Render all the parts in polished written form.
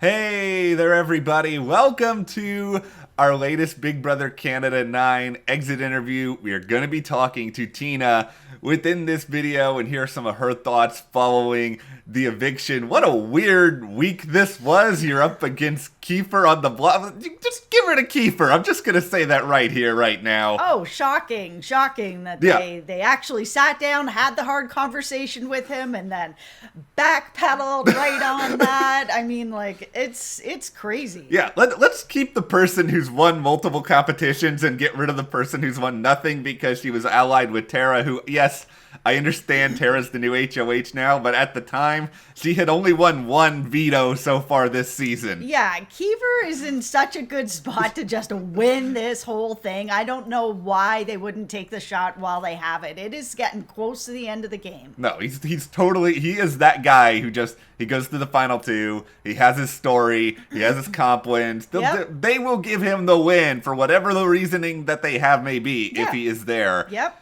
Hey there, everybody. Welcome to our latest Big Brother Canada 9 exit interview. We are going to be talking to Tina within this video, and here are some of her thoughts following the eviction. What a weird week this was. You're up against Kiefer on the block. Just give her to Kiefer. I'm just going to say that right here, right now. Oh, shocking that Yeah. they actually sat down, had the hard conversation with him, and then backpedaled right on that. I mean, like it's crazy. Yeah, let's keep the person who's won multiple competitions and get rid of the person who's won nothing because she was allied with Tara, who, yes, I understand Tara's the new HOH now, but at the time, she had only won one veto so far this season. Yeah, Kiefer is in such a good spot to just win this whole thing. I don't know why they wouldn't take the shot while they have it. It is getting close to the end of the game. No, he's totally, he is that guy who just, he goes to the final two, he has his story, he has his comp wins. Yep. They will give him the win for whatever the reasoning that they have may be if Yeah. he is there. Yep.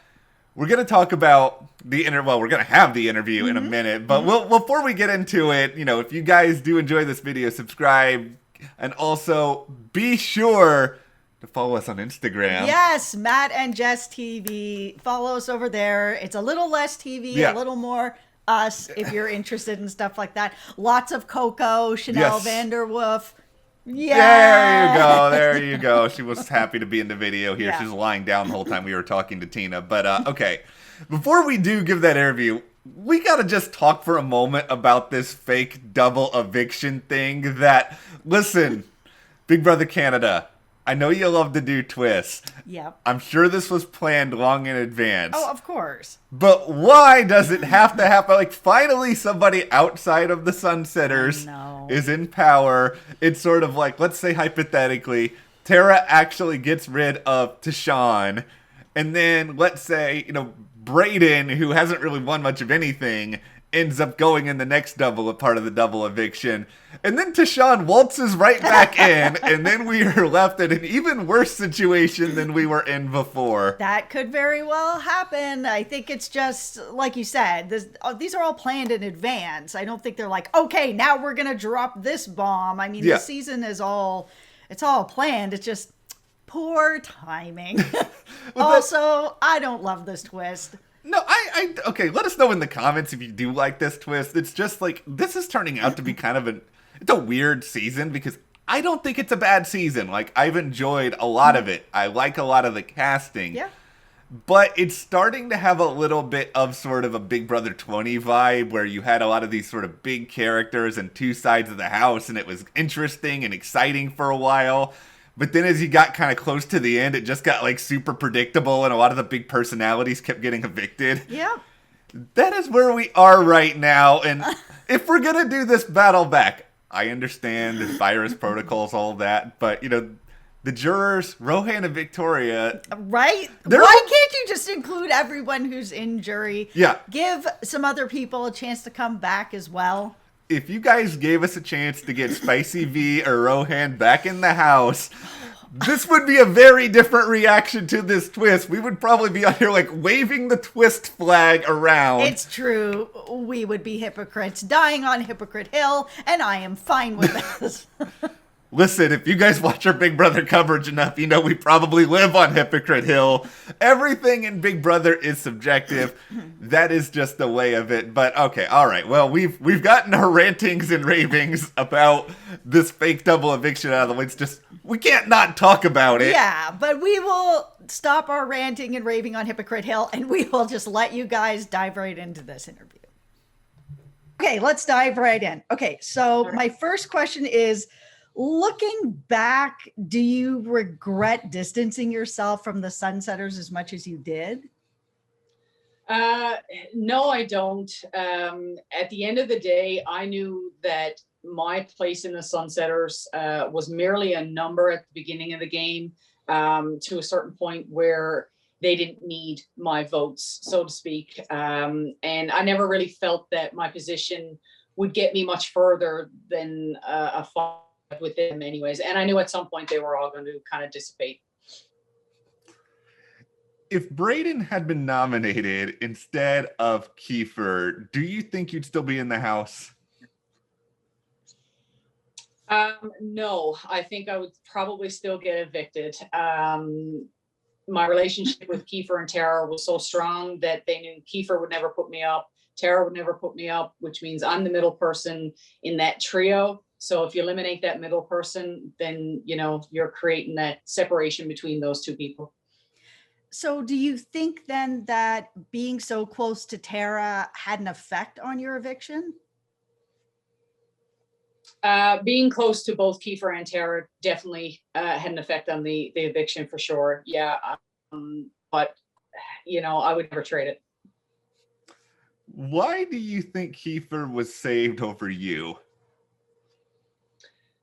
We're going to talk about well, we're going to have the interview in a minute, but before we get into it, if you guys do enjoy this video, subscribe, and also be sure to follow us on Instagram. Yes, Matt and Jess TV. Follow us over there. It's a little less TV, Yeah. a little more us if you're interested in stuff like that. Lots of Coco, Chanel Yes. Vanderwoof. Yeah. There you go. She was happy to be in the video here. Yeah. She was lying down the whole time we were talking to Tina. But, okay. Before we do give that interview, we gotta just talk for a moment about this fake double eviction thing that, listen, Big Brother Canada, I know you love to do twists. Yep. I'm sure this was planned long in advance. Oh, of course. But why does it have to happen? Like, finally, somebody outside of the Sunsetters I know. is in power. It's sort of like, let's say hypothetically, Tara actually gets rid of Tashawn. And then, let's say, Brayden, who hasn't really won much of anything, ends up going in the next part of the double eviction. And then Tashawn waltzes right back in, and then we are left in an even worse situation than we were in before. That could very well happen. I think it's just, like you said, these are all planned in advance. I don't think they're like, okay, now we're going to drop this bomb. I mean, Yeah. the season is it's all planned. It's just poor timing. Also, I don't love this twist. No, okay, let us know in the comments if you do like this twist. It's just like, this is turning out to be kind of it's a weird season because I don't think it's a bad season. Like, I've enjoyed a lot of it. I like a lot of the casting. Yeah. But it's starting to have a little bit of sort of a Big Brother 20 vibe where you had a lot of these sort of big characters and two sides of the house, and it was interesting and exciting for a while. But then as you got kind of close to the end, it just got like super predictable and a lot of the big personalities kept getting evicted. Yeah. That is where we are right now. And if we're going to do this battle back, I understand the virus protocols, all that. But, the jurors, Rohan and Victoria, Right? They're Why all- can't you just include everyone who's in jury? Yeah. Give some other people a chance to come back as well. if you guys gave us a chance to get Spicy V or Rohan back in the house, this would be a very different reaction to this twist. We would probably be out here like waving the twist flag around. It's true. We would be hypocrites dying on Hypocrite Hill, and I am fine with this. Listen, if you guys watch our Big Brother coverage enough, you know we probably live on Hypocrite Hill. Everything in Big Brother is subjective. That is just the way of it. But okay, all right. Well, we've gotten our rantings and ravings about this fake double eviction out of the way. It's just we can't not talk about it. Yeah, but we will stop our ranting and raving on Hypocrite Hill, and we will just let you guys dive right into this interview. Okay, let's dive right in. Okay, so my first question is, looking back, do you regret distancing yourself from the Sunsetters as much as you did? No, I don't. At the end of the day, I knew that my place in the Sunsetters was merely a number at the beginning of the game, to a certain point where they didn't need my votes, so to speak. And I never really felt that my position would get me much further than a fight with them anyways. And I knew at some point they were all going to kind of dissipate. If Brayden had been nominated instead of Kiefer, do you think you'd still be in the house? No, I think I would probably still get evicted. My relationship with Kiefer and Tara was so strong that they knew Kiefer would never put me up. Tara would never put me up, which means I'm the middle person in that trio. So if you eliminate that middle person, then, you know, you're creating that separation between those two people. So do you think then that being so close to Tara had an effect on your eviction? Being close to both Kiefer and Tara definitely had an effect on the eviction for sure. Yeah. But, you know, I would never trade it. Why do you think Kiefer was saved over you?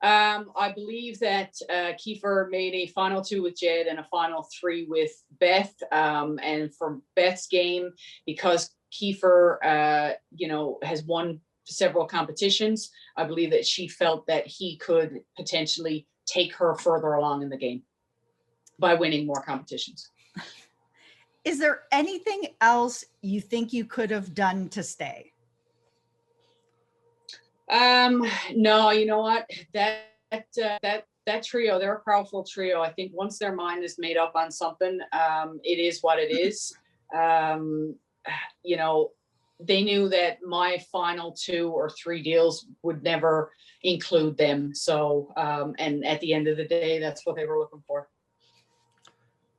I believe that Kiefer made a final 2 with Jed and a final 3 with Beth. And for Beth's game, because Kiefer, you know, has won several competitions, I believe that she felt that he could potentially take her further along in the game by winning more competitions. Is there anything else you think you could have done to stay? No, you know what? That trio, they're a powerful trio. I think once their mind is made up on something, it is what it is. You know, they knew that my final 2 or 3 deals would never include them. So, and at the end of the day, that's what they were looking for.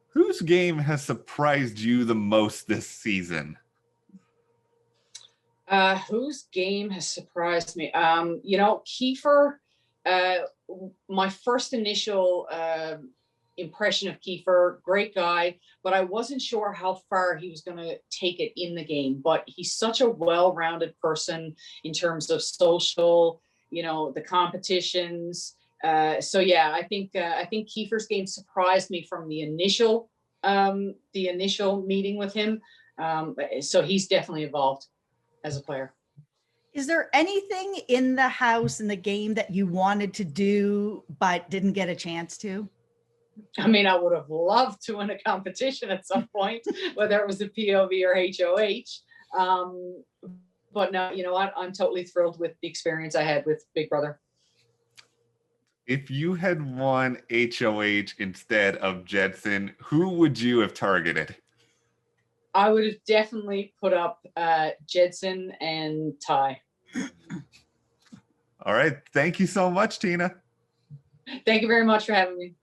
Whose game has surprised you the most this season? Whose game has surprised me? You know, Kiefer, my first initial impression of Kiefer, great guy, but I wasn't sure how far he was going to take it in the game. But he's such a well-rounded person in terms of social, you know, the competitions. So yeah, I think Kiefer's game surprised me from the initial meeting with him. So he's definitely evolved as a player. Is there anything in the house in the game that you wanted to do but didn't get a chance to? I mean, I would have loved to win a competition at some point, whether it was a POV or HOH. But no, you know what? I'm totally thrilled with the experience I had with Big Brother. If you had won HOH instead of Jedson, who would you have targeted? I would have definitely put up Jedson and Ty. All right. Thank you so much, Tina. Thank you very much for having me.